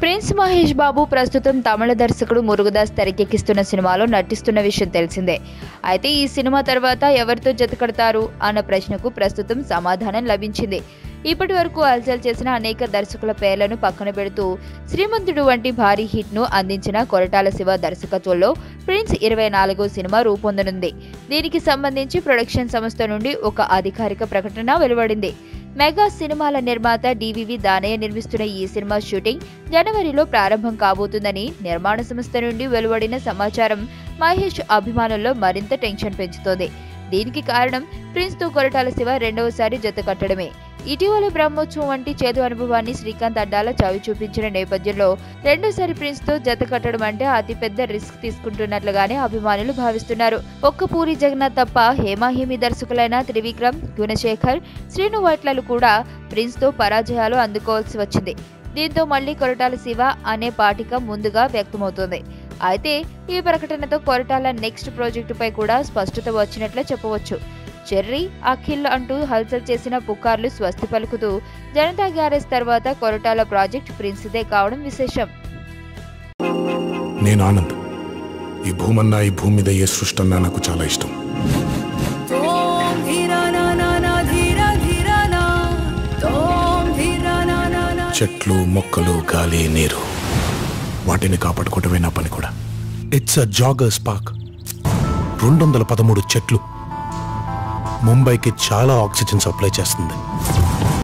Prince Mahesh Babu ప్రస్తుతం తమిళ దర్శకుడు మురుగదాస్ తెరకెక్కిస్తున్న సినిమాలో నటిస్తున్న విషయం తెలిసిందే. అయితే ఈ సినిమా తర్వాత ఎవరితో జతకడతారు అన్న ప్రశ్నకు ప్రస్తుతం సమాధానం లభించింది. ఇప్పటి వరకు అల్చల్ చేసిన అనేక దర్శకుల పేర్లను పక్కన పెడుతూ శ్రీమంతుడు వంటి భారీ హిట్ ను అందించిన కొరటాల శివ దర్శకత్వంలో ప్రిన్స్ 24వ సినిమా రూపొందనుంది. దీనికి సంబంధించి ప్రొడక్షన్ సంస్థ నుండి ఒక అధికారిక ప్రకటన వెలువడింది. మెగా సినిమాల నిర్మాత డివివి దానయ్య నిర్మిస్తున్న ఈ సినిమా షూటింగ్ జనవరిలో ప్రారంభం కాబోతుందని నిర్మాణ సంస్థ నుండి వెలువడిన సమాచారం మహేష్ అభిమానుల్లో మరింత టెన్షన్ పెంచుతోంది. దీనికి కారణం ప్రిన్స్ తో కొరటాల శివ రెండవసారి జత కట్టడమే. ఇటీవల బ్రహ్మోత్సవం వంటి చేదు అనుభవాన్ని శ్రీకాంత్ అడ్డాల చవి చూపించిన నేపథ్యంలో రెండోసారి ప్రిన్స్ తో జత కట్టడం అంటే అతిపెద్ద రిస్క్ తీసుకుంటున్నట్లుగానే అభిమానులు భావిస్తున్నారు. ఒక్క పూరి జగన్నాథ్ తప్ప హేమాహేమి దర్శకులైన త్రివిక్రమ్, గుణశేఖర్, శ్రీను వైట్లలు కూడా ప్రిన్స్ తో పరాజయాలు అందుకోవాల్సి వచ్చింది. దీంతో మళ్లీ కొరటాల శివ అనే పాటిక ముందుగా వ్యక్తమవుతోంది. అయితే ఈ ప్రకటనతో కొరటాల నెక్స్ట్ ప్రాజెక్టుపై కూడా స్పష్టత వచ్చినట్లే చెప్పవచ్చు. చెర్రీ, అఖిల్ అంటూ హల్చల్ చేసిన పుకార్లు స్వస్తి పలుకుతూ జనతా గ్యారేజ్ తర్వాత కొరటాల ప్రాజెక్ట్ ప్రిన్స్దే కావడం విశేషం. నేను ఆనంద్. ఈ భూమన్నా, ఈ భూమి మీద ఏ సృష్టి అన్నా నాకు చాలా ఇష్టం. చెట్లు, మొక్కలు, గాలి, నీరు, వాటిని కాపాడుకోవటమే నా పని కూడా. It's a joggers park. 213 చెట్లు ముంబైకి చాలా ఆక్సిజన్ సప్లై చేస్తుంది.